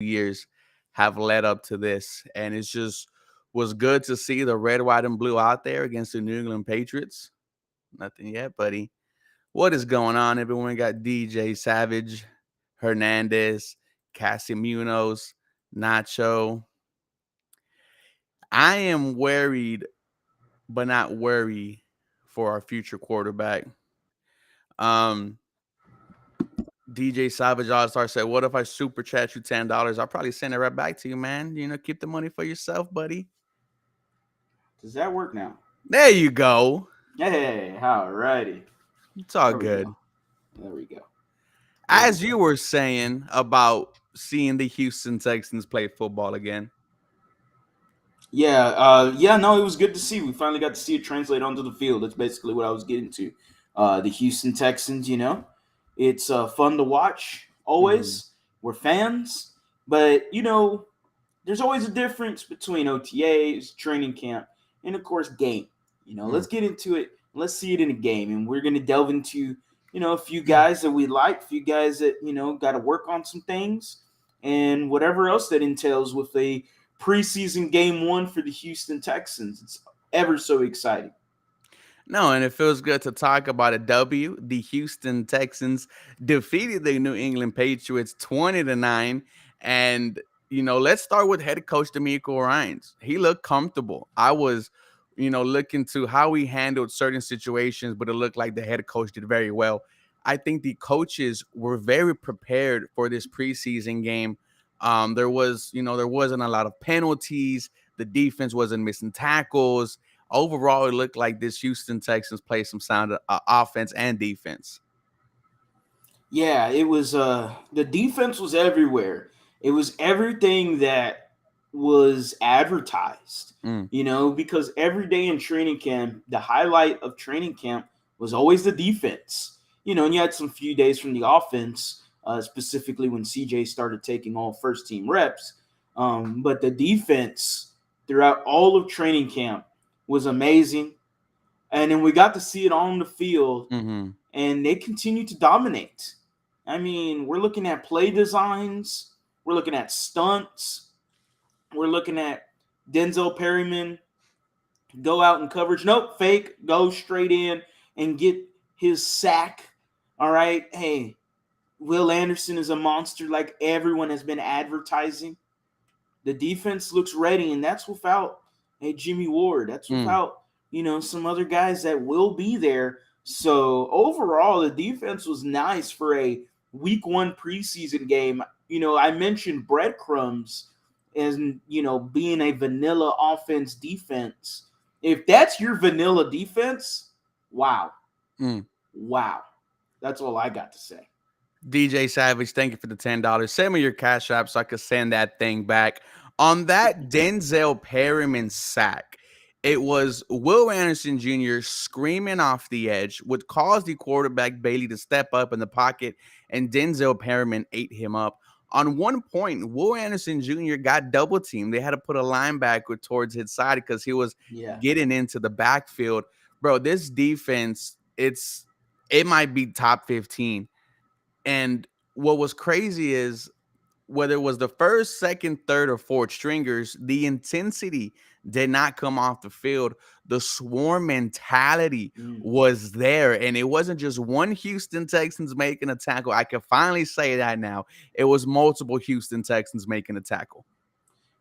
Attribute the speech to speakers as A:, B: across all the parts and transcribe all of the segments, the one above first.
A: years have led up to this. And it's just was good to see the red, white, and blue out there against the New England Patriots. Nothing yet, buddy. What is going on, everyone? We got DJ Savage, Hernandez, Casimunos, Nacho. I am worried, but not worried for our future quarterback. Um, DJ Savage All Star said, "What if I super chat you $10? I'll probably send it right back to you, man. Keep the money for yourself, buddy."
B: Does that work now?
A: There you go.
B: Hey, alrighty.
A: It's all
B: There we go.
A: good.
B: There we go. There we
A: As
B: go.
A: you were saying about seeing the Houston Texans play football again.
B: No, it was good to see. We finally got to see it translate onto the field. That's basically what I was getting to. The Houston Texans, it's fun to watch.
A: Mhm.
B: Always, we're fans, but there's always a difference between OTAs, training camp, and of course game. Let's
A: Mm.
B: get into it. Let's see it in a game, and we're gonna delve into a few guys that we like, a few guys that got to work on some things, and whatever else that entails with a preseason game one for the Houston Texans. It's ever so exciting.
A: No, and it feels good to talk about a W. The Houston Texans defeated the New England Patriots 20-9. And, let's start with head coach D'Amico Ryans. He looked comfortable. I was, looking to how he handled certain situations, but it looked like the head coach did very well. I think the coaches were very prepared for this preseason game. There wasn't a lot of penalties. The defense wasn't missing tackles. Overall, it looked like this Houston Texans played some sound offense and defense.
B: Yeah, it was the defense was everywhere. It was everything that was advertised.
A: Mm.
B: Because every day in training camp, the highlight of training camp was always the defense. And you had some few days from the offense, specifically when CJ started taking all first team reps. But the defense throughout all of training camp was amazing. And then we got to see it on the field,
A: Mm-hmm.
B: and they continue to dominate. I mean, we're looking at play designs, we're looking at stunts, we're looking at Denzel Perryman go out in coverage. Nope, fake, go straight in and get his sack. All right. Hey, Will Anderson is a monster like everyone has been advertising. The defense looks ready, and that's without Jimmy Ward. That's
A: Mm.
B: without, some other guys that will be there. So overall, the defense was nice for a week one preseason game. I mentioned breadcrumbs as being a vanilla offense defense. If that's your vanilla defense, wow.
A: Mm.
B: Wow. That's all I got to say.
A: DJ Savage, thank you for the $10. Send me your cash app so I can send that thing back. On that Denzel Perryman sack, it was Will Anderson Jr. screaming off the edge, would cause the quarterback Bailey to step up in the pocket, and Denzel Perryman ate him up. On one point, Will Anderson Jr. got double teamed. They had to put a linebacker towards his side because he was
B: Yeah.
A: getting into the backfield. Bro, this defense, it might be top 15. And what was crazy is whether it was the first, second, third, or fourth stringers, the intensity did not come off the field. The swarm mentality
B: Mm.
A: was there. And it wasn't just one Houston Texans making a tackle. I can finally say that now. It was multiple Houston Texans making a tackle.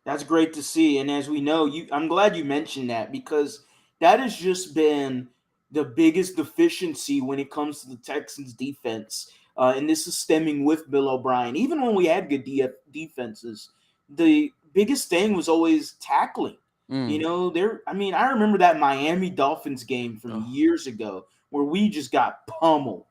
B: That's great to see. And as we know, I'm glad you mentioned that because that has just been the biggest deficiency when it comes to the Texans defense. And this is stemming with Bill O'Brien. Even when we had good defenses, the biggest thing was always tackling.
A: Mm.
B: I remember that Miami Dolphins game from
A: Oh.
B: years ago where we just got pummeled.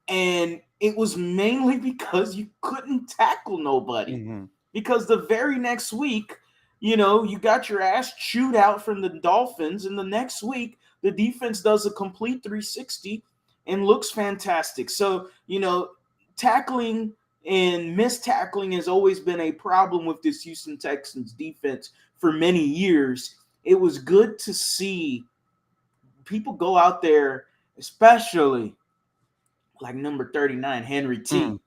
B: And it was mainly because you couldn't tackle nobody.
A: Mm-hmm.
B: Because the very next week, you got your ass chewed out from the Dolphins, and the next week, the defense does a complete 360 and looks fantastic. So, tackling and missed tackling has always been a problem with this Houston Texans defense for many years. It was good to see people go out there, especially like number 39, Henry
A: Mm.
B: T.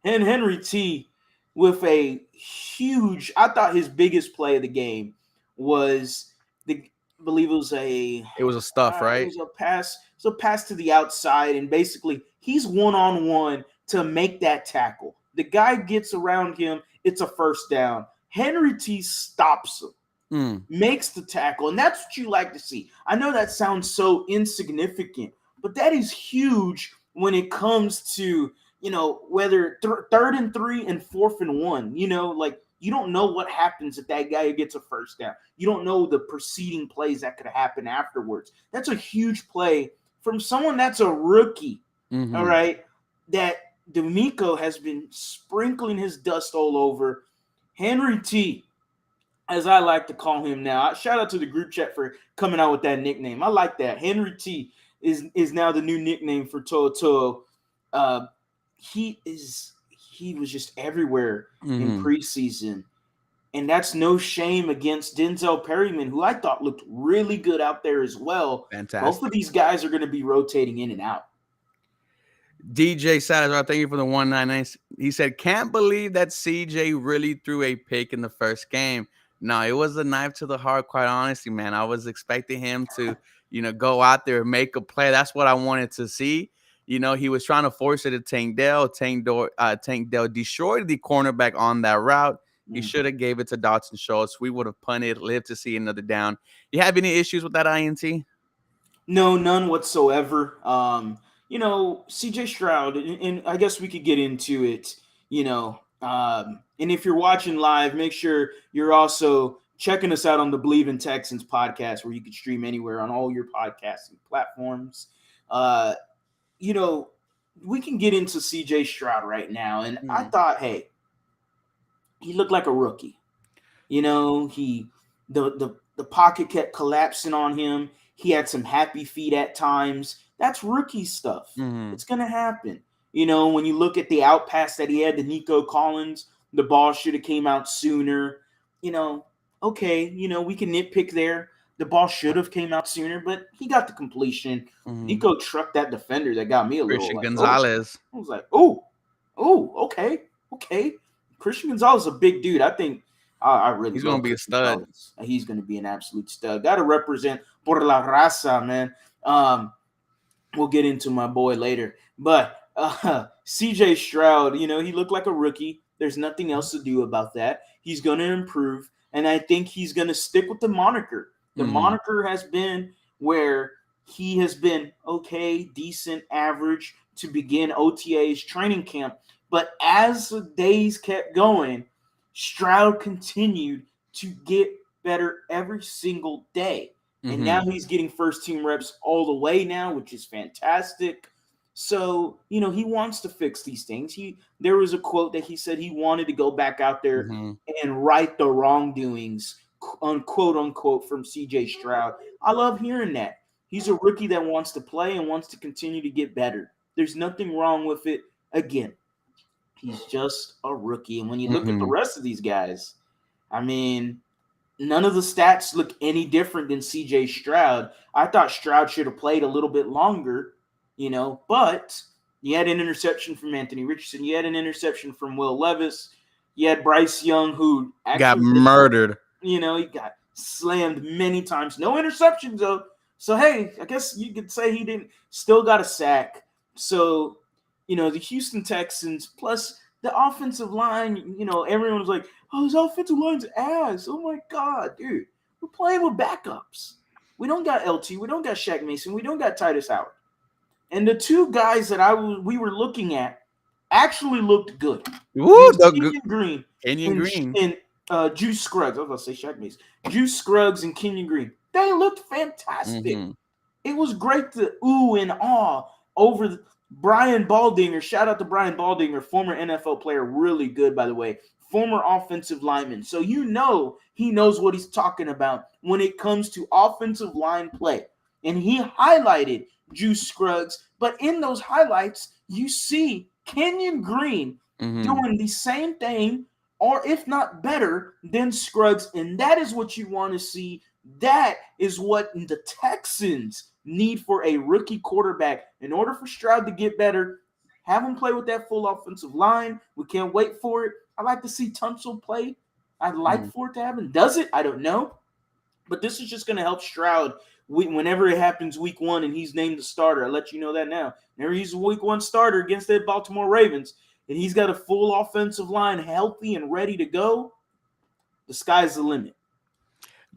B: And Henry T with a huge. I thought his biggest play of the game was the. I believe
A: It was a stuff,
B: it
A: right?
B: was a pass. It was a pass to the outside, and basically he's 1-on-1 to make that tackle. The guy gets around him. It's a first down. Henry T stops him,
A: Mm,
B: makes the tackle, and that's what you like to see. I know that sounds so insignificant, but that is huge when it comes to whether third and 3 and fourth and 1. Like you don't know what happens if that guy gets a first down. You don't know the preceding plays that could happen afterwards. That's a huge play from someone that's a rookie. All
A: mm-hmm.
B: right, that D'Amico has been sprinkling his dust all over. Henry T, as I like to call him now. Shout out to the group chat for coming out with that nickname. I like that. Henry T is now the new nickname for Toto. Uh, he was just everywhere in
A: Mm-hmm.
B: preseason, and that's no shame against Denzel Perryman, who I thought looked really good out there as well. Both of
A: Fantastic.
B: these guys are going to be rotating in and out.
A: DJ Salazar, thank you for the 199. He said, "Can't believe that CJ really threw a pick in the first game." No, it was a knife to the heart, quite honestly, man. I was expecting him to, go out there and make a play. That's what I wanted to see. He was trying to force it to Tank Dell. Tank Dell destroyed the cornerback on that route. He
B: Mm.
A: should have gave it to Dotson Schultz. We would have punted, lived to see another down. You have any issues with that INT?
B: No, none whatsoever. CJ Stroud, and I guess we could get into it, and if you're watching live, make sure you're also checking us out on the Believe in Texans podcast, where you can stream anywhere on all your podcasting platforms. Uh, you know, we can get into CJ Stroud right now. And I
A: Mm,
B: thought, hey, he looked like a rookie. He the pocket kept collapsing on him. He had some happy feet at times. That's rookie stuff.
A: mhm,
B: It's gonna happen. When you look at the out pass that he had to Nico Collins, the ball should have came out sooner. You know, okay, we can nitpick there. The ball should have came out sooner, but he got the completion.
A: mhm.
B: Nico trucked that defender that got me a little
A: Christian
B: like, oh,
A: Gonzalez.
B: I was like, okay, okay. Christian Gonzalez is a big dude. I think I really
A: He's gonna
B: love
A: be a
B: Christian
A: stud.
B: Gonzalez. He's going to be an absolute stud. Got to represent por la raza, man. We'll get into my boy later, but CJ Stroud, he looked like a rookie. There's nothing else to do about that. He's going to improve, and I think he's going to stick with the moniker. The
A: Mhm,
B: moniker has been where he has been okay, decent, average to begin OTA's training camp. But as the days kept going, Stroud continued to get better every single day. And now
A: mhm,
B: he's getting first team reps all the way now, which is fantastic. So, he wants to fix these things. There was a quote that he said he wanted to go back out there
A: mhm,
B: and right the wrongdoings, unquote unquote, from CJ Stroud. I love hearing that. He's a rookie that wants to play and wants to continue to get better. There's nothing wrong with it. Again, he's just a rookie. And when you look at the
A: mhm,
B: rest of these guys, I mean, none of the stats look any different than CJ Stroud. I thought Stroud should have played a little bit longer, but you had an interception from Anthony Richardson. You had an interception from Will Levis. You had Bryce Young, who
A: got
B: actually did play.
A: murdered.
B: He got slammed many times. No interceptions, though. So, hey, I guess you could say he didn't, still got a sack. So, the Houston Texans, plus the offensive line, everyone was like, oh, his offensive line's ass. Oh, my God, dude. We're playing with backups. We don't got LT. We don't got Shaq Mason. We don't got Titus Howard. And the two guys that we were looking at actually looked good. It
A: Woo,
B: was
A: the
B: Kenyon Green
A: Kenyon
B: and
A: Green.
B: Juice Scruggs. I was going to say Shaq Mason. Juice Scruggs and Kenyon Green. They looked fantastic.
A: Mhm,
B: It was great to ooh and awe over Brian Baldinger. Shout out to Brian Baldinger, former NFL player, really good, by the way, former offensive lineman. So he knows what he's talking about when it comes to offensive line play. And he highlighted Juice Scruggs, but in those highlights, you see Kenyon Green
A: mhm,
B: doing the same thing, or if not better than Scruggs, and that is what you want to see. That is what the Texans need for a rookie quarterback. In order for Stroud to get better, Have him play with that full offensive line. We can't wait for it. I like to see Tunsil play. I'd like
A: Mm.
B: for it to happen. Does it? I don't know. But this is just going to help Stroud whenever it happens week one and he's named the starter. I'll let you know that now. Whenever he's a week one starter against the Baltimore Ravens and he's got a full offensive line healthy and ready to go, the sky's the limit.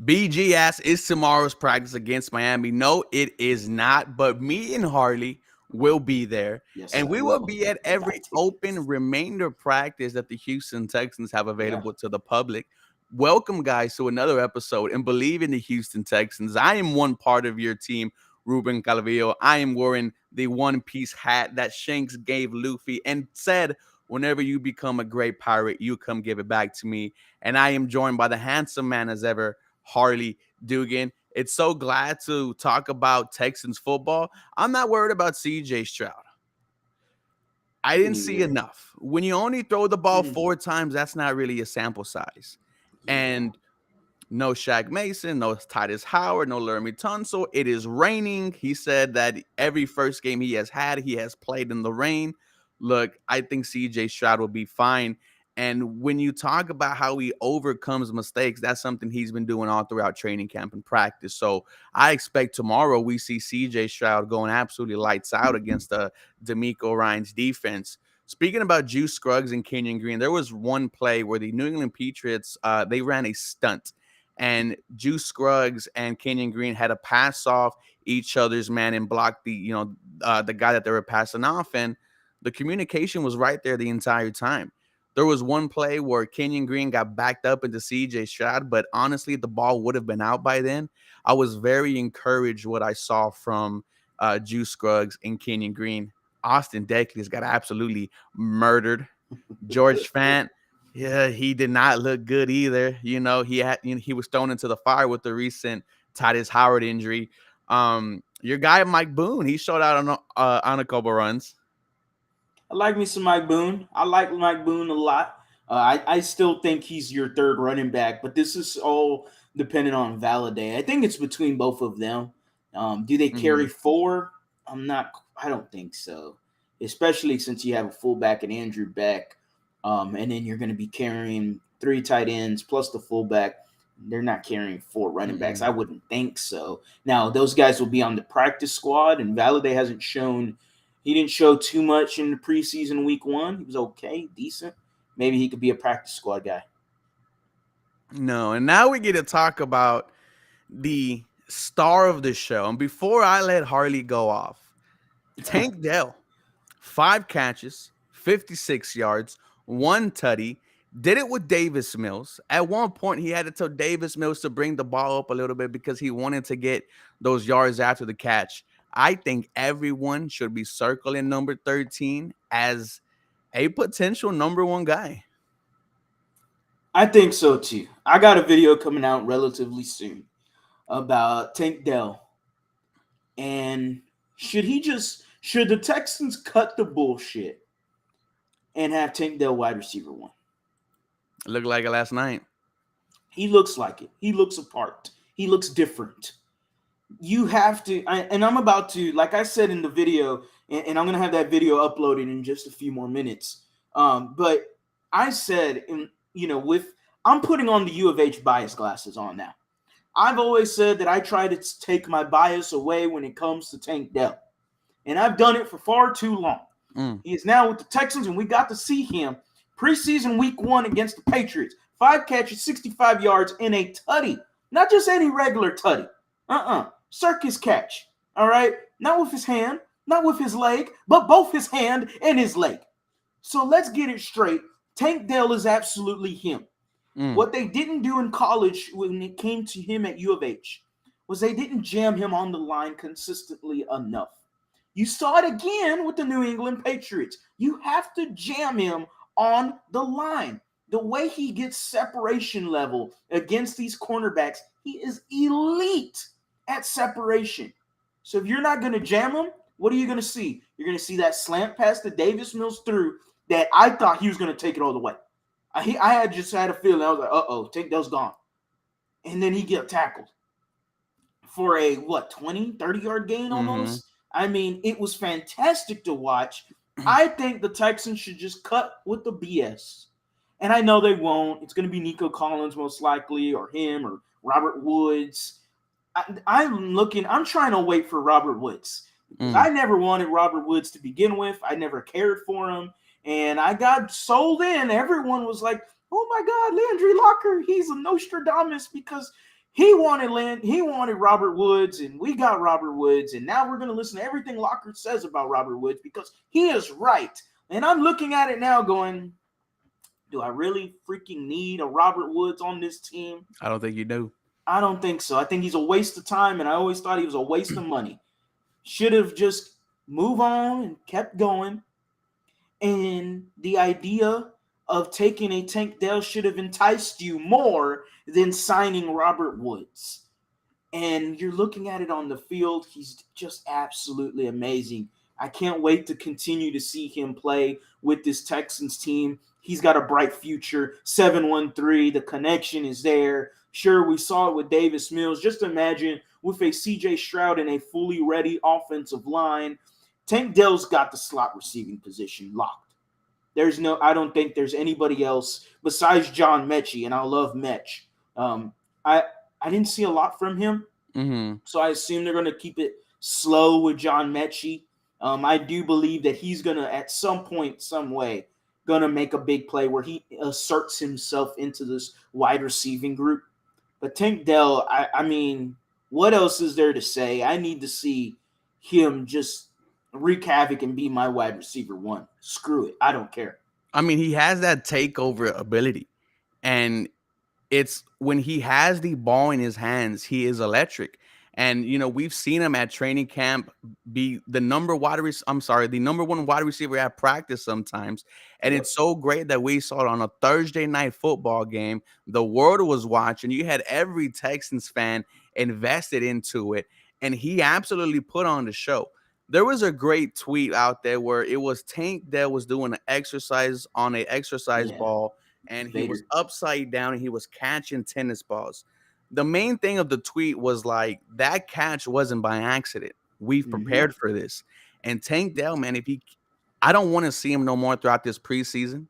A: BG asks, is tomorrow's practice against Miami? No, it is not. But me and Harley will be there.
B: Yes,
A: And
B: I
A: we will
B: will.
A: be at
B: I got
A: every
B: tickets.
A: open remainder practice that the Houston Texans have
B: Yeah.
A: available to the public. Welcome, guys, to another episode and believe in the Houston Texans. I am one part of your team, Ruben Calvillo. I am wearing the one piece hat that Shanks gave Luffy and said, whenever you become a great pirate, you come give it back to me. And I am joined by the handsome man as ever, Harley Dugan. It's so glad to talk about Texans football. I'm not worried about CJ Stroud. I
B: Me
A: didn't see
B: neither.
A: enough. When you only throw the ball
B: Mm,
A: 4 times, that's not really a sample size.
B: yeah.
A: And no Shaq Mason, no Titus Howard, no Laramie Tunsil. It is raining. He said that every first game he has played in the rain. Look, I think CJ Stroud will be fine. And when you talk about how he overcomes mistakes, that's something he's been doing all throughout training camp and practice. So I expect tomorrow we see CJ Stroud going absolutely lights out against D'Amico Ryan's defense. Speaking about Juice Scruggs and Kenyon Green, there was one play where the New England Patriots they ran a stunt and Juice Scruggs and Kenyon Green had to pass off each other's man and block the guy that they were passing off, and the communication was right there the entire time. There was one play where Kenyon Green got backed up into CJ Stroud, but honestly, the ball would have been out by then. I was very encouraged what I saw from Juice Scruggs and Kenyon Green. Austin Deckley's got absolutely murdered. George Fant, yeah, he did not look good either. He was thrown into the fire with the recent Titus Howard injury. Your guy Mike Boone, he showed out on a couple runs.
B: I like me some Mike Boone. I like Mike Boone a lot. I still think he's your third running back, but this is all dependent on Valaday. I think it's between both of them. Do they carry
A: Mhm.
B: four? I'm not. I don't think so. Especially since you have a fullback and Andrew Beck, and then you're going to be carrying three tight ends plus the fullback. They're not carrying four running backs. I
A: Mm-mm.
B: wouldn't think so. Now those guys will be on the practice squad, and Valaday hasn't shown he didn't show too much in the preseason week one. He was okay, decent. Maybe he could be a practice squad guy.
A: No, and now we get to talk about the star of the show. And before I let Harley go off, Tank Dell, 5 catches, 56 yards, 1 tutty. Did it with Davis Mills. At one point, he had to tell Davis Mills to bring the ball up a little bit because he wanted to get those yards after the catch. I think everyone should be circling number 13 as a potential number one guy.
B: I think so too. I got a video coming out relatively soon about Tank Dell. And should the Texans cut the bullshit and have Tank Dell wide receiver one?
A: It looked like it last night.
B: He looks like it. He looks apart. He looks different. You have to, and I'm about to, like I said in the video, and I'm gonna have that video uploaded in just a few more minutes. But I said, with I'm putting on the U of H bias glasses on now. I've always said that I try to take my bias away when it comes to Tank Dell, and I've done it for far too long.
A: Mm.
B: He is now with the Texans, and we got to see him preseason week one against the Patriots. 5 catches, 65 yards, in a tutty. Not just any regular tutty. Circus catch. All right? Not with his hand, not with his leg, but both his hand and his leg. So let's get it straight. Tank Dell is absolutely him.
A: Mm.
B: What they didn't do in college when it came to him at U of H was they didn't jam him on the line consistently enough. You saw it again with the New England Patriots. You have to jam him on the line. The way he gets separation level against these cornerbacks, he is elite at separation. So if you're not going to jam him, what are you going to see? You're going to see that slant pass that Davis Mills threw that I thought he was going to take it all the way. I had just had a feeling. I was like, Tank Dell's gone. And then he get tackled for a, 20, 30-yard gain
A: Mm-hmm.
B: almost? I mean, it was fantastic to watch. I think the Texans should just cut with the BS. And I know they won't. It's going to be Nico Collins most likely, or him, or Robert Woods. I'm trying to wait for Robert Woods because
A: Mm.
B: I never wanted Robert Woods to begin with. I never cared for him. And I got sold in. Everyone was like, oh my God, Landry Locker, he's a Nostradamus because he wanted Robert Woods, and we got Robert Woods, and now we're gonna listen to everything Locker says about Robert Woods because he is right. And I'm looking at it now going, do I really freaking need a Robert Woods on this team?
A: I don't think you do.
B: I don't think so. I think he's a waste of time, and I always thought he was a waste of money. Should have just moved on and kept going. And the idea of taking a Tank Dell should have enticed you more than signing Robert Woods. And you're looking at it on the field, he's just absolutely amazing. I can't wait to continue to see him play with this Texans team. He's got a bright future. 7-1-3, the connection is there. Sure, we saw it with Davis Mills. Just imagine with a CJ Stroud and a fully ready offensive line. Tank Dell's got the slot receiving position locked. I don't think there's anybody else besides John Mechie, and I love Mech. I didn't see a lot from him,
A: Mm-hmm.
B: so I assume they're going to keep it slow with John Mechie. I do believe that he's going to, at some point, some way, going to make a big play where he asserts himself into this wide receiving group. But Tank Dell, I mean, what else is there to say? I need to see him just wreak havoc and be my wide receiver one. Screw it. I don't care.
A: I mean, he has that takeover ability, and it's when he has the ball in his hands, he is electric. And we've seen him at training camp be the the number one wide receiver at practice sometimes. And
B: Yep.
A: it's so great that we saw it on a Thursday night football game. The world was watching. You had every Texans fan invested into it, and he absolutely put on the show. There was a great tweet out there where it was Tank that was doing an exercise on a exercise
B: Yeah.
A: ball, and he was
B: Vader.
A: upside down and he was catching tennis balls. The main thing of the tweet was like that catch wasn't by accident. We've
B: Mm-hmm.
A: prepared for this. And Tank Dell, man, I don't want to see him no more throughout this preseason.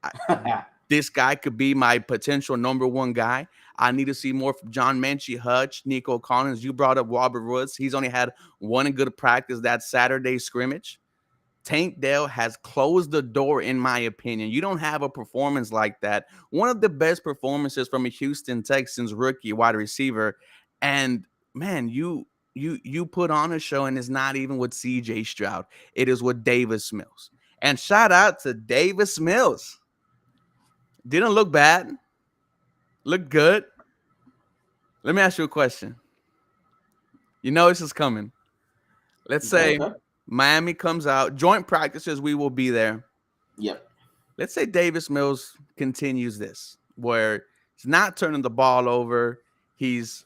A: I, this guy could be my potential number one guy. I need to see more from John Menchie, Hutch, Nico Collins. You brought up Robert Woods. He's only had one good practice, that Saturday scrimmage. Tank Dell has closed the door, in my opinion. You don't have a performance like that. One of the best performances from a Houston Texans rookie wide receiver. And man, you put on a show, and it's not even with CJ Stroud. It is with Davis Mills. And shout out to Davis Mills. Didn't look bad. Looked good. Let me ask you a question. You know this is coming. Let's
B: Okay.
A: say
B: Okay.
A: Miami comes out, joint practices, we will be there.
B: Yep.
A: Let's say Davis Mills continues this, where he's not turning the ball over, he's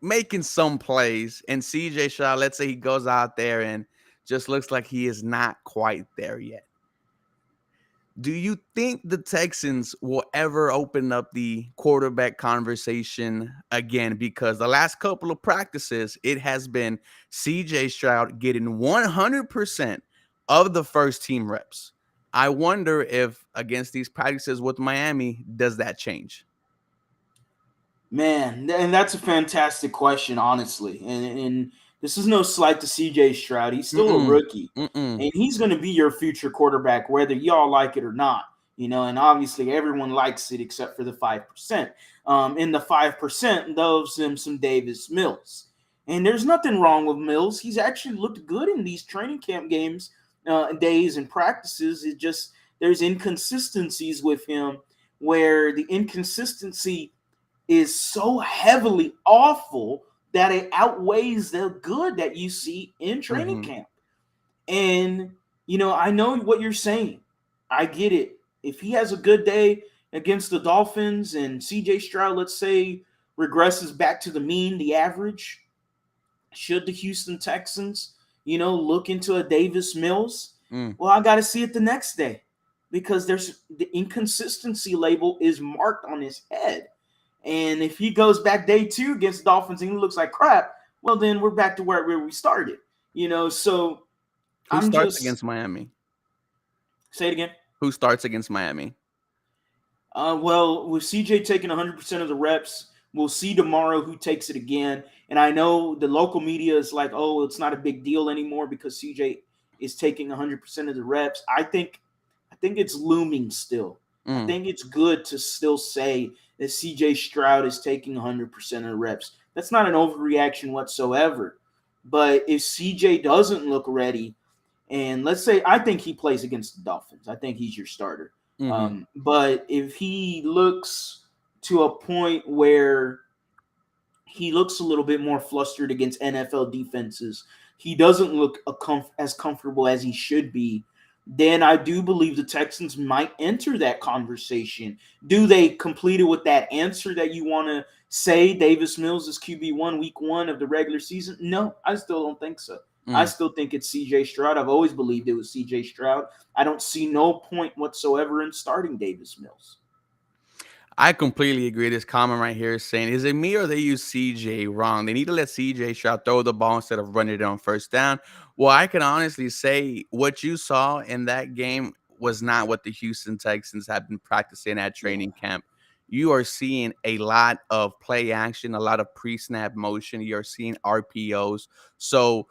A: making some plays, and CJ Shaw, let's say he goes out there and just looks like he is not quite there yet. Do you think the Texans will ever open up the quarterback conversation again? Because the last couple of practices, it has been CJ Stroud getting 100% of the first team reps. I wonder if against these practices with Miami, does that change?
B: Man, and that's a fantastic question, honestly. And this is no slight to CJ Stroud. He's still a
A: Mm-mm,
B: rookie,
A: mm-mm.
B: and he's going to be your future quarterback, whether y'all like it or not. And obviously everyone likes it except for the 5%. In the 5%, those them some Davis Mills. And there's nothing wrong with Mills. He's actually looked good in these training camp games, days and practices. It just there's inconsistencies with him where the inconsistency is so heavily awful that it outweighs the good that you see in training
A: Mm-hmm.
B: camp. And, I know what you're saying. I get it. If he has a good day against the Dolphins and CJ Stroud, let's say, regresses back to the mean, the average, should the Houston Texans, look into a Davis Mills?
A: Mm.
B: Well, I got to see it the next day because there's the inconsistency label is marked on his head. And if he goes back day two against Dolphins and he looks like crap, well, then we're back to where we started. So
A: Who
B: I'm
A: starts
B: just
A: against Miami?
B: Say it again.
A: Who starts against Miami?
B: Well, with CJ taking 100% of the reps, we'll see tomorrow who takes it again. And I know the local media is like, oh, it's not a big deal anymore because CJ is taking 100% of the reps. I think it's looming still. I
A: Mm.
B: think it's good to still say that CJ Stroud is taking 100% of the reps. That's not an overreaction whatsoever. But if CJ doesn't look ready, and let's say I think he plays against the Dolphins. I think he's your starter.
A: Hmm.
B: But if he looks to a point where he looks a little bit more flustered against NFL defenses, he doesn't look as comfortable as he should be, then I do believe the Texans might enter that conversation. Do they complete it with that answer that you want to say Davis Mills is QB1 week 1 of the regular season? No, I still don't think so. I
A: Mm.
B: still think it's CJ Stroud. I've always believed it was CJ Stroud. I don't see no point whatsoever in starting Davis Mills.
A: I completely agree. This comment right here is saying, is it me or they use CJ wrong? They need to let CJ Stroud throw the ball instead of running it on first down. Well, I can honestly say what you saw in that game was not what the Houston Texans have been practicing at
B: Yeah.
A: training camp. You are seeing a lot of play action, a lot of pre snap motion. You're seeing RPOs. So,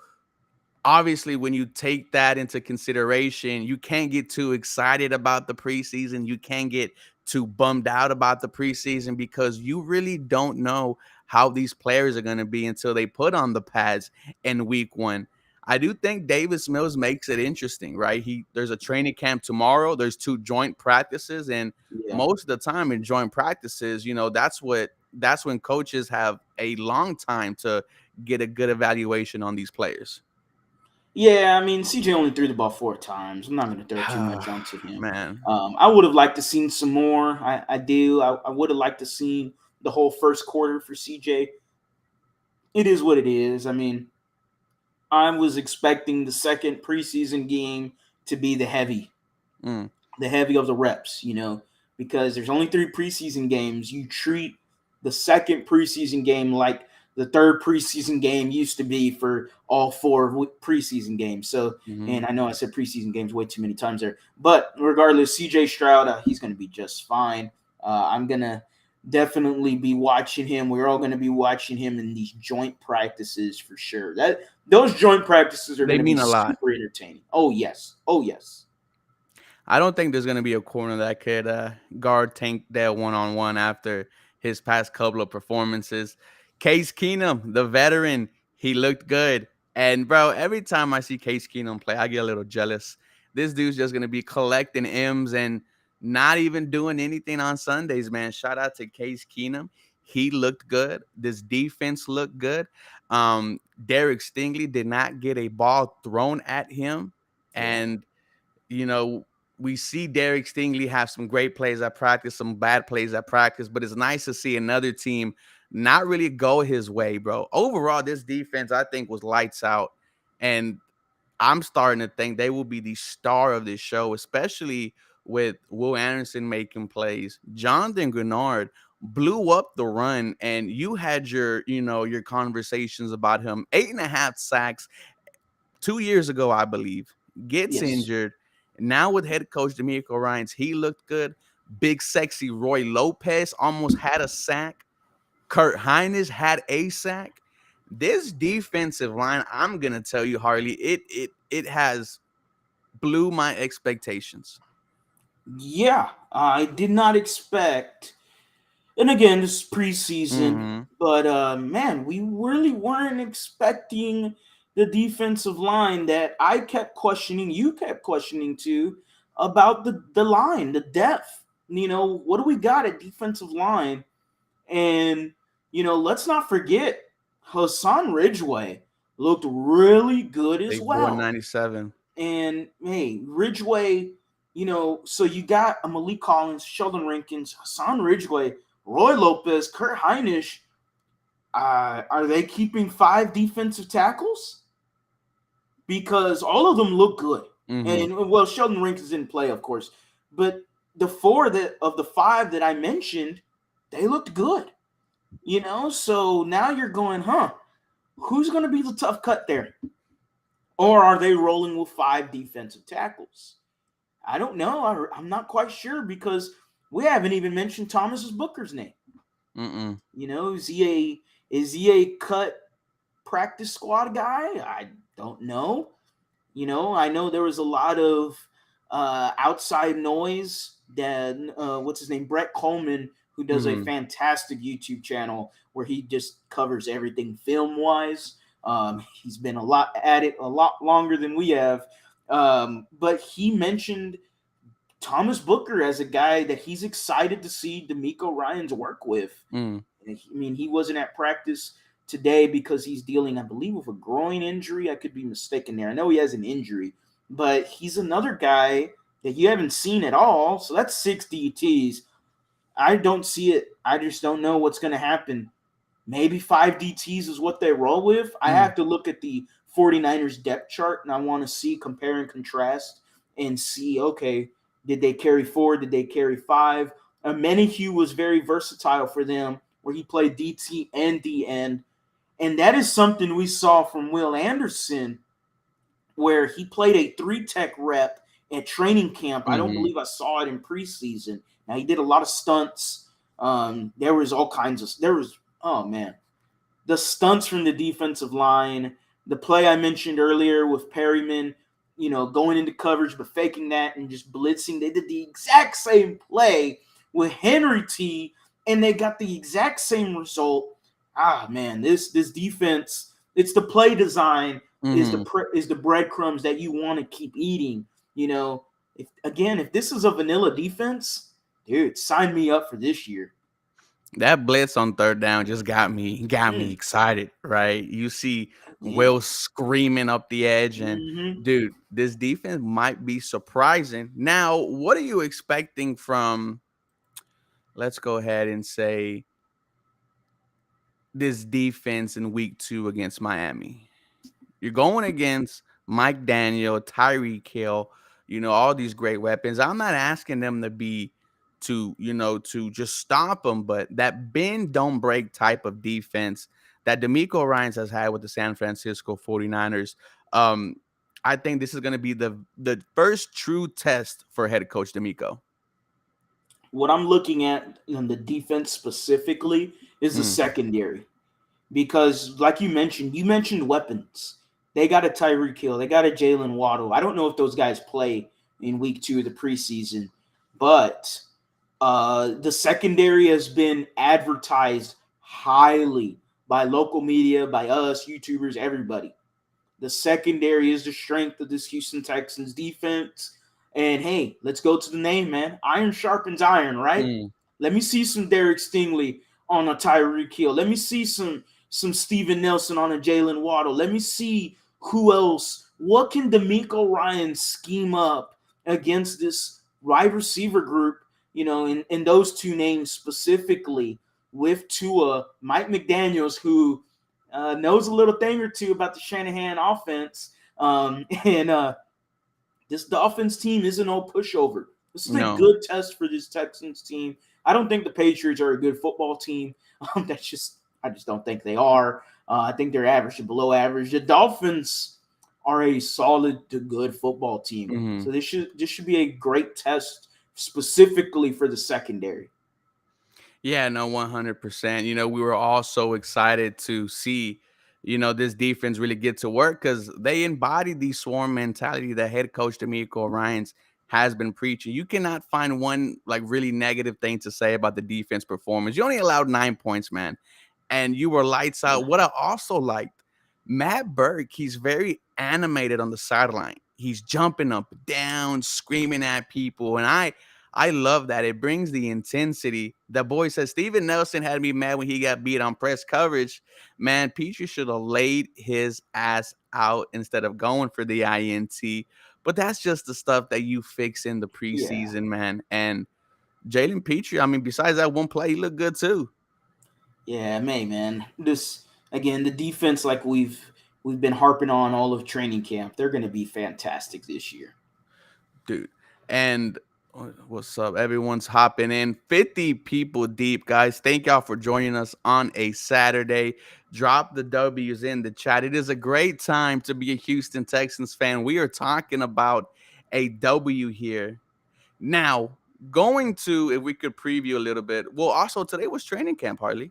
A: obviously when you take that into consideration, you can't get too excited about the preseason. You can't get too bummed out about the preseason because you really don't know how these players are going to be until they put on the pads in week 1. I do think Davis Mills makes it interesting, right? There's a training camp tomorrow. There's 2 joint practices, and
B: Yeah.
A: most of the time in joint practices, that's when coaches have a long time to get a good evaluation on these players.
B: Yeah, I mean, CJ only threw the ball 4 times. I'm not going to throw too much onto him.
A: Man.
B: I would have liked to seen some more. I do. I would have liked to seen the whole first quarter for CJ. It is what it is. I mean, I was expecting the second preseason game to be
A: Mm.
B: the heavy of the reps, because there's only 3 preseason games. You treat the second preseason game like the third preseason game used to be for all 4 preseason games. So,
A: Mhm.
B: and I know I said preseason games way too many times there, but regardless, CJ Stroud, he's going to be just fine. I'm going to definitely be watching him. We're all going to be watching him in these joint practices for sure. That those joint practices are
A: They
B: going to be
A: mean a lot.
B: super entertaining. Oh yes. Oh yes.
A: I don't think there's gonna be a corner that could guard Tank Dell one-on-one after his past couple of performances. Case Keenum, the veteran, he looked good. And bro, every time I see Case Keenum play, I get a little jealous. This dude's just gonna be collecting M's and not even doing anything on Sundays, man. Shout out to Case Keenum. He looked good. This defense looked good. Derek Stingley did not get a ball thrown at him.
B: Yeah.
A: And you know, we see Derek Stingley have some great plays at practice, some bad plays at practice, but it's nice to see another team not really go his way, bro. Overall, this defense, I think, was lights out. And I'm starting to think they will be the star of this show, especially with Will Anderson making plays. Jonathan Grenard blew up the run, and you had your conversations about him. 8.5 sacks 2 years ago, I believe, gets
B: Yes.
A: injured. Now with head coach D'Amico Ryans, he looked good. Big sexy Roy Lopez almost had a sack. Kurt Heinrich had a sack. This defensive line, I'm gonna tell you, Harley, it has blew my expectations.
B: Yeah, I did not expect. And again, this is preseason,
A: Hmm.
B: but man, we really weren't expecting the defensive line that I kept questioning. You kept questioning too about the line, the depth. What do we got at defensive line? And let's not forget Hassan Ridgeway looked really good as
A: Big boy
B: well.
A: 97.
B: And hey, Ridgeway, so you got a Malik Collins, Sheldon Rankins, Hassan Ridgeway, Roy Lopez, Kurt Heinrich. Are they keeping 5 defensive tackles? Because all of them look good.
A: Hmm.
B: And well, Sheldon Rankins didn't play, of course, but the 4 of the 5 that I mentioned, they looked good. So now you're going, huh? Who's going to be the tough cut there? Or are they rolling with 5 defensive tackles? I don't know. I'm not quite sure because we haven't even mentioned Thomas Booker's name.
A: Mm-mm.
B: You know, is he a cut practice squad guy? I don't know. You know, I know there was a lot of outside noise that what's his name, Brett Coleman, who does a
A: Mm-hmm.
B: fantastic YouTube channel where he just covers everything film wise. He's been a lot at it a lot longer than we have, but he mentioned Thomas Booker as a guy that he's excited to see D'Amico Ryan's work with.
A: Mm.
B: I mean, he wasn't at practice today because he's dealing, I believe, with a groin injury. I could be mistaken there. I know he has an injury, but he's another guy that you haven't seen at all. So that's 6 DTs. I don't see it. I just don't know what's going to happen. Maybe 5 DTs is what they roll with. I
A: Mm.
B: have to look at the 49ers depth chart and I want to see, compare and contrast and see, okay, did they carry 4? Did they carry 5? Menahue was very versatile for them where he played DT and D end. And that is something we saw from Will Anderson where he played a 3 tech rep at training camp. I don't
A: Mm-hmm.
B: believe I saw it in preseason. Now he did a lot of stunts. There was all kinds of oh man, the stunts from the defensive line, the play I mentioned earlier with Perryman, going into coverage but faking that and just blitzing. They did the exact same play with Henry T, and they got the exact same result. Ah man, this defense, it's the play design
A: Mm-hmm.
B: is the breadcrumbs that you want to keep eating. If this is a vanilla defense, dude, sign me up for this year.
A: That blitz on third down just got me
B: Mm,
A: excited, right? You see
B: man.
A: Will screaming up the edge, and
B: Mm-hmm.
A: dude, this defense might be surprising. Now, what are you expecting from? Let's go ahead and say this defense in week 2 against Miami. You're going against Mike Daniel, Tyreek Hill, all these great weapons. I'm not asking them to just stop them, but that bend don't break type of defense that D'Amico Ryans has had with the San Francisco 49ers. Um, I think this is going to be the first true test for head coach D'Amico.
B: What I'm looking at in the defense specifically is the
A: Mm,
B: secondary. Because, like you mentioned weapons. They got a Tyreek Hill, they got a Jalen Waddle. I don't know if those guys play in week 2 of the preseason, but the secondary has been advertised highly by local media, by us, YouTubers, everybody. The secondary is the strength of this Houston Texans defense. And hey, let's go to the name, man. Iron sharpens iron, right?
A: mm,
B: Let me see some Derek Stingley on a Tyreek Hill. Let me see some Steven Nelson on a Jalen Waddle. Let me see who else. What can D'Amico Ryan scheme up against this wide receiver group? In those two names specifically with Tua, Mike McDaniels, who knows a little thing or two about the Shanahan offense. And this Dolphins team isn't no pushover. This is a
A: no.
B: good test for this Texans team. I don't think the Patriots are a good football team. I just don't think they are. I think they're average to below average. The Dolphins are a solid to good football team.
A: Mhm.
B: So this should be a great test specifically for the secondary.
A: Yeah, no, 100%. We were all so excited to see, this defense really get to work because they embody the swarm mentality that head coach D'Amico Ryans has been preaching. You cannot find one like really negative thing to say about the defense performance. You only allowed 9 points, man, and you were lights out. What I also liked, Matt Burke, he's very animated on the sideline. He's jumping up, down, screaming at people, and I love that. It brings the intensity. The boy says Steven Nelson had me mad when he got beat on press coverage. Man, Petrie should have laid his ass out instead of going for the INT. But that's just the stuff that you fix in the
B: Yeah.
A: preseason, man. And Jalen Petrie, I mean, besides that one play, he looked good too.
B: Yeah, man. This again, the defense, like we've been harping on all of training camp, they're going to be fantastic this year.
A: Dude. And what's up? Everyone's hopping in. 50 people deep, guys. Thank y'all for joining us on a Saturday. Drop the W's in the chat. It is a great time to be a Houston Texans fan. We are talking about a W here. Now, going to, if we could preview a little bit. Well, also today was training camp, Harley.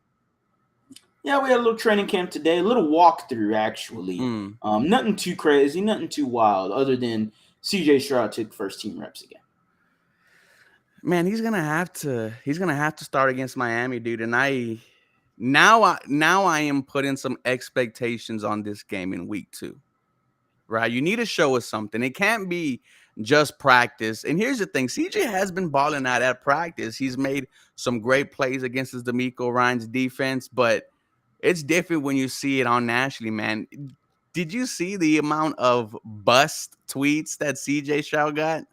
B: Yeah, we had a little training camp today, a little walkthrough actually.
A: Mm.
B: Nothing too crazy, nothing too wild, other than CJ Stroud took first team reps again.
A: Man, he's gonna have to start against Miami, dude. And now I am putting some expectations on this game in week 2. Right? You need to show us something. It can't be just practice. And here's the thing: CJ has been balling out at practice. He's made some great plays against his D'Amico Ryan's defense, but it's different when you see it on nationally, man. Did you see the amount of bust tweets that CJ Stroud got?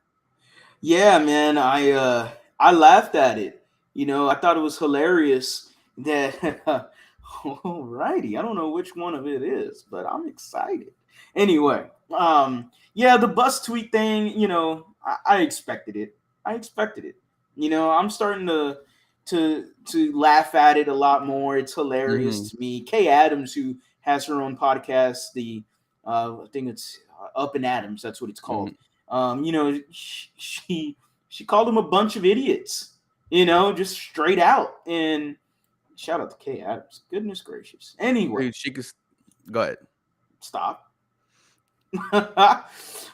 B: Yeah, man, I laughed at it. I thought it was hilarious that. Alrighty, I don't know which one of it is, but I'm excited. Anyway, yeah, the bus tweet thing. I expected it. I expected it. I'm starting to laugh at it a lot more. It's
A: Hmm.
B: hilarious to me. Kay Adams, who has her own podcast, I think it's Up and Adams. That's what it's called.
A: Hmm.
B: She called them a bunch of idiots. Just straight out. And shout out to Kay Adams. Goodness gracious. Anyway,
A: Dude, she could go ahead.
B: stop.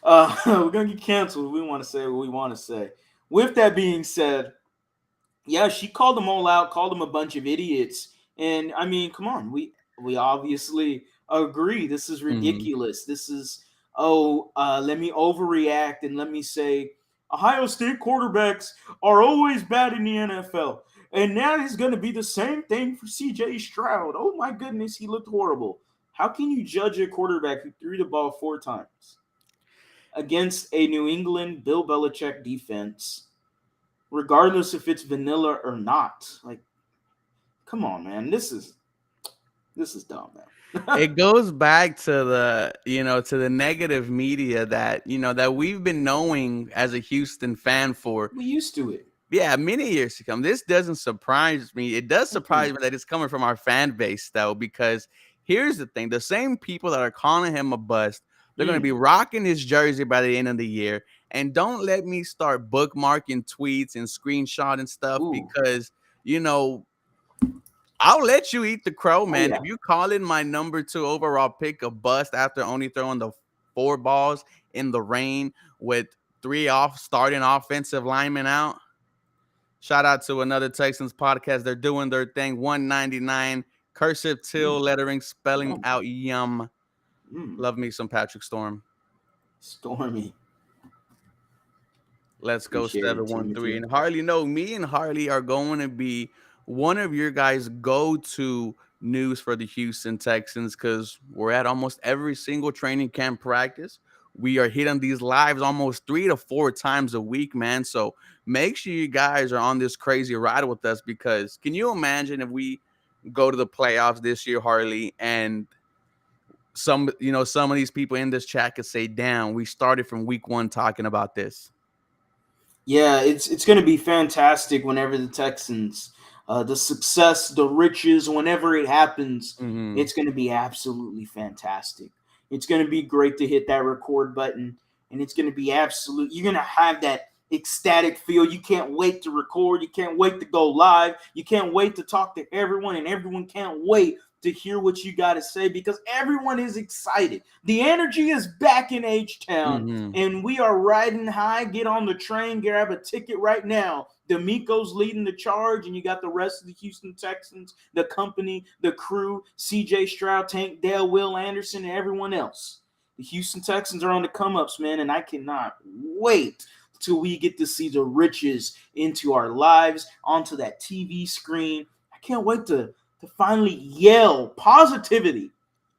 B: We're gonna get canceled. We want to say what we want to say. With that being said, yeah, she called them all out, called them a bunch of idiots. And I mean, come on, we obviously agree. This is
A: Hmm.
B: ridiculous. This is let me overreact and let me say Ohio State quarterbacks are always bad in the NFL. And now it's going to be the same thing for CJ Stroud. Oh my goodness, he looked horrible. How can you judge a quarterback who threw the ball 4 times against a New England Bill Belichick defense, regardless if it's vanilla or not? Like, come on, man. This is dumb, man.
A: It goes back to the negative media that we've been knowing as a Houston fan for,
B: We used to it.
A: yeah, many years to come. This doesn't surprise me. It does surprise
B: Mm-mm.
A: me that it's coming from our fan base, though, because here's the thing: the same people that are calling him a bust, they're going to be
B: Mm.
A: rocking his jersey by the end of the year. And don't let me start bookmarking tweets and screenshot and stuff,
B: Ooh.
A: because you know I'll let you eat the crow,
B: Oh
A: man. If
B: yeah.
A: you calling my number 2 overall pick a bust after only throwing the 4 balls in the rain with 3 off starting offensive linemen out. Shout out to another Texans podcast. They're doing their thing. 199 cursive till
B: Mm.
A: lettering spelling
B: Yum.
A: out yum.
B: Mm.
A: Love me some Patrick Storm.
B: Stormy.
A: Let's go
B: Appreciate it,
A: 713.
B: Timothy.
A: And Harley, no, me and Harley are going to be one of your guys' go-to news for the Houston Texans, because we're at almost every single training camp practice. We are hitting these lives almost 3 to 4 times a week, man. So make sure you guys are on this crazy ride with us, because can you imagine if we go to the playoffs this year, Harley, and some of these people in this chat could say, damn, we started from week 1 talking about this.
B: Yeah, it's going to be fantastic whenever the Texans, the success, the riches, whenever it happens,
A: Hmm.
B: it's going to be absolutely fantastic. It's going to be great to hit that record button, and it's going to be absolute. You're going to have that ecstatic feel. You can't wait to record. You can't wait to go live. You can't wait to talk to everyone, and everyone can't wait to hear what you got to say, because everyone is excited. The energy is back in H Town,
A: Hmm.
B: and we are riding high. Get on the train, grab a ticket right now. D'Amico's leading the charge, and you got the rest of the Houston Texans, the company, the crew, CJ Stroud, Tank Dell, Will Anderson, and everyone else. The Houston Texans are on the come ups, man, and I cannot wait till we get to see the riches into our lives, onto that TV screen. I can't wait to finally yell positivity,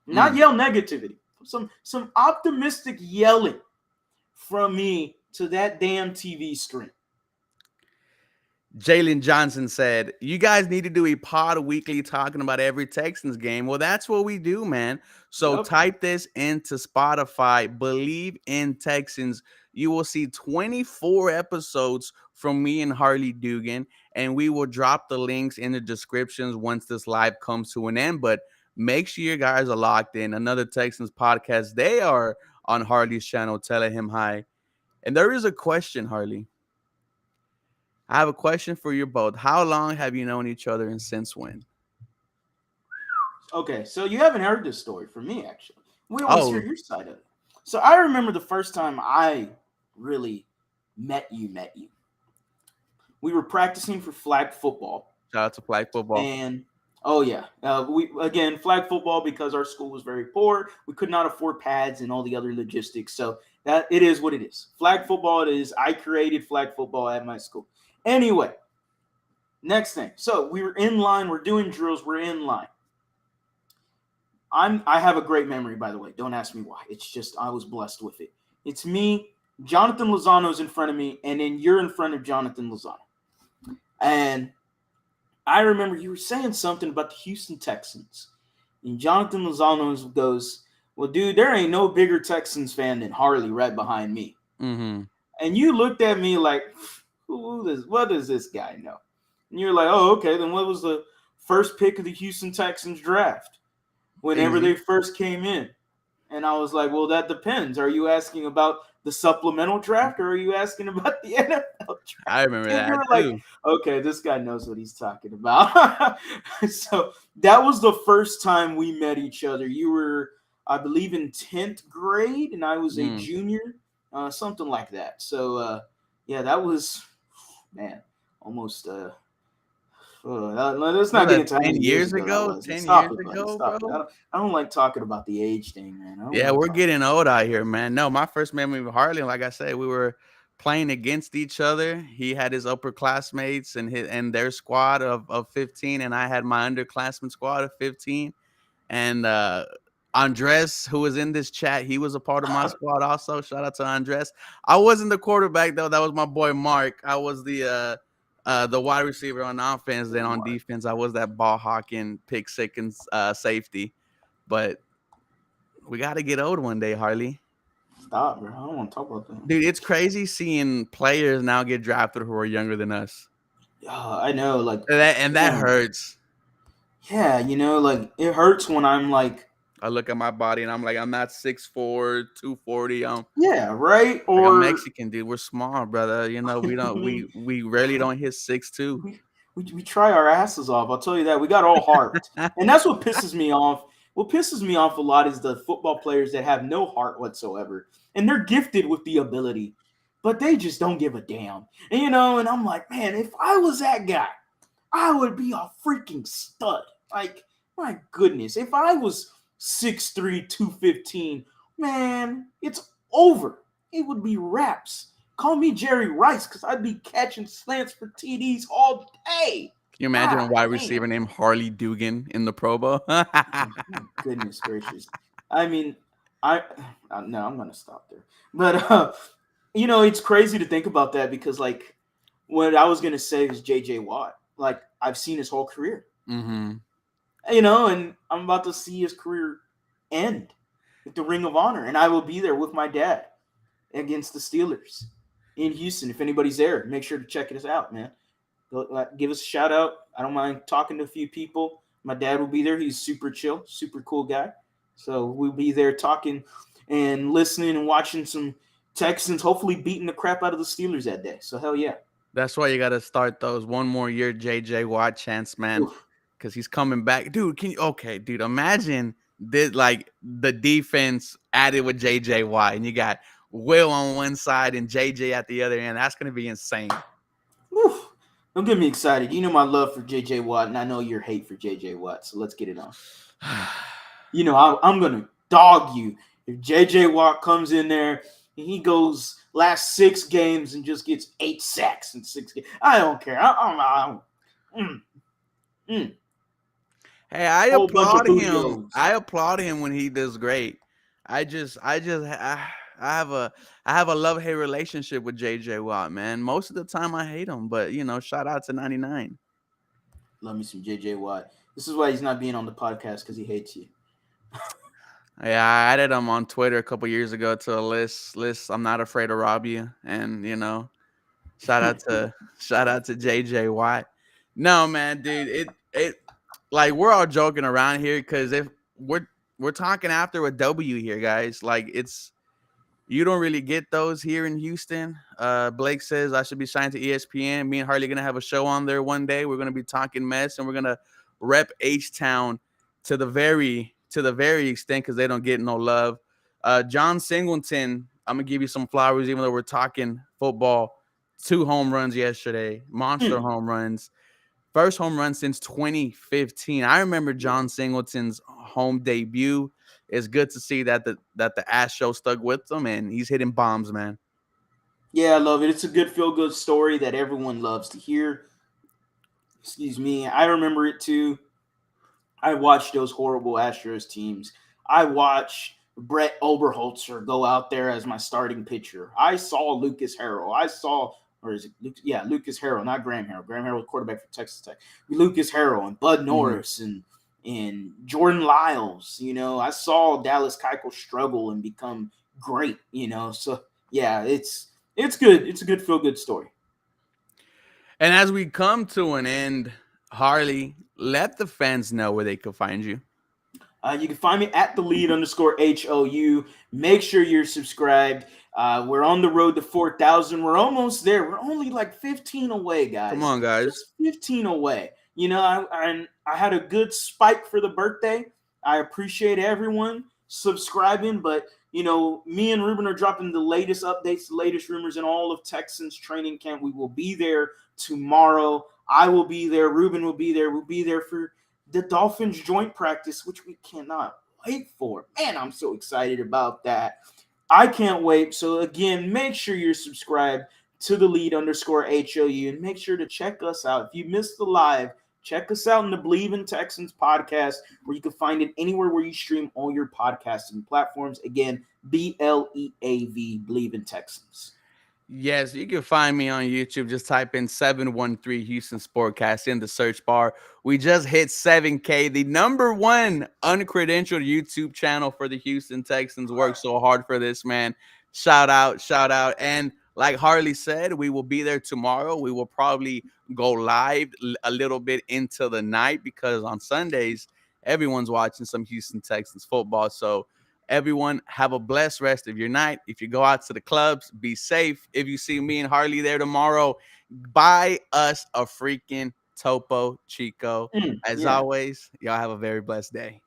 B: not
A: Mm.
B: yell negativity. Some optimistic yelling from me to that damn TV screen.
A: Jalen Johnson said, "You guys need to do a pod weekly talking about every Texans game." Well, that's what we do, man. So
B: Yep.
A: type this into Spotify, Believe in Texans. You will see 24 episodes from me and Harley Dugan, and we will drop the links in the descriptions once this live comes to an end. But make sure you guys are locked in. Another Texans podcast. They are on Harley's channel. Telling him hi. And there is a question, Harley. I have a question for you both. How long have you known each other and since when?
B: Okay, so you haven't heard this story from me actually. We always hear
A: Oh,
B: your side of it. So I remember the first time I really met you. We were practicing for flag football,
A: shout out to flag football.
B: and oh yeah, we again flag football because our school was very poor. We could not afford pads and all the other logistics. So that it is what it is. Flag football it is. I created flag football at my school. Anyway, next thing. So we were in line. We're doing drills. We're in line. I have a great memory, by the way. Don't ask me why. It's just I was blessed with it. It's me, Jonathan Lozano's in front of me, and then you're in front of Jonathan Lozano. And I remember you were saying something about the Houston Texans. And Jonathan Lozano goes, "Well, dude, there ain't no bigger Texans fan than Harley right behind me."
A: Mm-hmm.
B: And you looked at me like, what does this guy know? And you're like, oh, okay, then what was the first pick of the Houston Texans draft whenever they
A: Easy.
B: first came in? And I was like, well, that depends. Are you asking about the supplemental draft or are you asking about the NFL draft?
A: I remember
B: And you
A: that
B: were like,
A: too.
B: okay, this guy knows what he's talking about. So that was the first time we met each other. You were, I believe, in 10th grade and I was a
A: Mm.
B: junior, something like that. So, yeah, that was, man, almost let's
A: Was
B: not get
A: that
B: into how
A: 10
B: many years
A: years
B: ago that
A: ago?
B: was.
A: 10
B: Stop
A: years
B: it, buddy.
A: ago,
B: Stop it.
A: bro?
B: I don't like talking about the age thing, man. I don't
A: Yeah,
B: like
A: we're
B: talking.
A: getting old out here, man. No, my first memory of Harley, like I said, we were playing against each other. He had his upperclassmates and their squad of 15, and I had my underclassmen squad of 15. And Andres, who was in this chat, he was a part of my squad also. Shout out to Andres. I wasn't the quarterback though. That was my boy Mark. I was the wide receiver on offense. Then on
B: Mark.
A: defense, I was that ball hawking, pick six and safety. But we got to get old one day, Harley.
B: Stop, bro. I don't want to talk about that.
A: Dude, it's crazy seeing players now get drafted who are younger than us.
B: I know, like,
A: And that
B: man,
A: hurts.
B: yeah, like it hurts when I'm like,
A: I look at my body and I'm like, I'm not 6'4", 240.
B: yeah, right,
A: Like I'm
B: or
A: Mexican, dude. We're small, brother. You know, we
B: I
A: don't
B: mean,
A: we rarely don't hit 6'2".
B: we try our asses off. I'll tell you that we got all heart, and that's what pisses me off. What pisses me off a lot is the football players that have no heart whatsoever, and they're gifted with the ability, but they just don't give a damn. And and I'm like, man, if I was that guy, I would be a freaking stud. Like, my goodness, if I was 6'3", 215, man, it's over. It would be raps. Call me Jerry Rice because I'd be catching slants for TDs all day.
A: Can you imagine a
B: God
A: wide
B: damn.
A: receiver named Harley Dugan in the Pro Bowl?
B: Oh, my goodness gracious. I mean, I no, I'm gonna stop there. But it's crazy to think about that because like what I was gonna say is JJ Watt. Like I've seen his whole career.
A: Mm-hmm.
B: And I'm about to see his career end with the Ring of Honor, and I will be there with my dad against the Steelers in Houston. If anybody's there, make sure to check us out, man. Give us a shout out. I don't mind talking to a few people. My dad will be there. He's super chill, super cool guy. So we'll be there talking and listening and watching some Texans, hopefully beating the crap out of the Steelers that day. So hell yeah.
A: That's why you got to start those one more year JJ Watt chance, man,
B: Oof.
A: because he's coming back, dude. Okay, dude, imagine this like the defense added with JJ Watt, and you got Will on one side and JJ at the other end. That's gonna be insane.
B: Oof. Don't get me excited. You know my love for JJ Watt, and I know your hate for JJ Watt. So let's get it on. I'm gonna dog you if JJ Watt comes in there and he goes last 6 games and just gets 8 sacks in 6 games. I don't care. I don't.
A: Hey, I
B: Whole bunch of
A: applaud him.
B: bootios.
A: I applaud him when he does great. I have a love hate relationship with JJ Watt, man. Most of the time I hate him, but shout out to 99.
B: Love me some JJ Watt. This is why he's not being on the podcast because he hates you.
A: Yeah, I added him on Twitter a couple years ago to a list. I'm not afraid to rob you, and shout out to shout out to JJ Watt. No, man, dude, it like we're all joking around here because if we're talking after a W here, guys. Like You don't really get those here in Houston. Blake says I should be signed to ESPN. Me and Harley gonna have a show on there one day. We're gonna be talking mess and we're gonna rep H Town to the very extent because they don't get no love. John Singleton, I'm gonna give you some flowers, even though we're talking football. 2 home runs yesterday, monster
B: Mm,
A: home runs. First home run since 2015. I remember John Singleton's home debut. It's good to see that the Astros stuck with him and he's hitting bombs, man.
B: yeah, I love it. It's a good feel good story that everyone loves to hear. Excuse me. I remember it too. I watched those horrible Astros teams. I watched Brett Oberholzer go out there as my starting pitcher. I saw Lucas Harrell. I saw, or is it, yeah, Lucas Harrell, not Graham Harrell. Graham Harrell, quarterback for Texas Tech. Lucas Harrell and Bud
A: Mhm.
B: Norris and Jordan Lyles. You know, I saw Dallas Keuchel struggle and become great. You know, so yeah, it's good. It's a good feel good story.
A: And as we come to an end, Harley, let the fans know where they can find you.
B: You can find me at the lead underscore HOU. Make sure you're subscribed. We're on the road to 4,000. We're almost there. We're only like 15 away,
A: Come
B: guys.
A: on, guys.
B: Just 15 away. You know, I had a good spike for the birthday. I appreciate everyone subscribing, but you know, me and Ruben are dropping the latest updates, the latest rumors in all of Texans training camp. We will be there tomorrow. I will be there. Ruben will be there. We'll be there for the Dolphins joint practice, which we cannot wait for. Man, I'm so excited about that. I can't wait. So again, make sure you're subscribed to the lead underscore HOU and make sure to check us out. If you missed the live, check us out in the Believe in Texans podcast, where you can find it anywhere where you stream all your podcasting platforms. Again, BLEAV, Believe in Texans.
A: Yes, you can find me on YouTube. Just type in 713 Houston Sportcast in the search bar. We just hit 7K, the number one uncredentialed YouTube channel for the Houston Texans. Worked so hard for this, man. Shout out, shout out. And like Harley said, we will be there tomorrow. We will probably go live a little bit into the night because on Sundays, everyone's watching some Houston Texans football. So everyone, have a blessed rest of your night. If you go out to the clubs, be safe. If you see me and Harley there tomorrow, buy us a freaking Topo Chico. As
B: Yeah.
A: always, y'all have a very blessed day.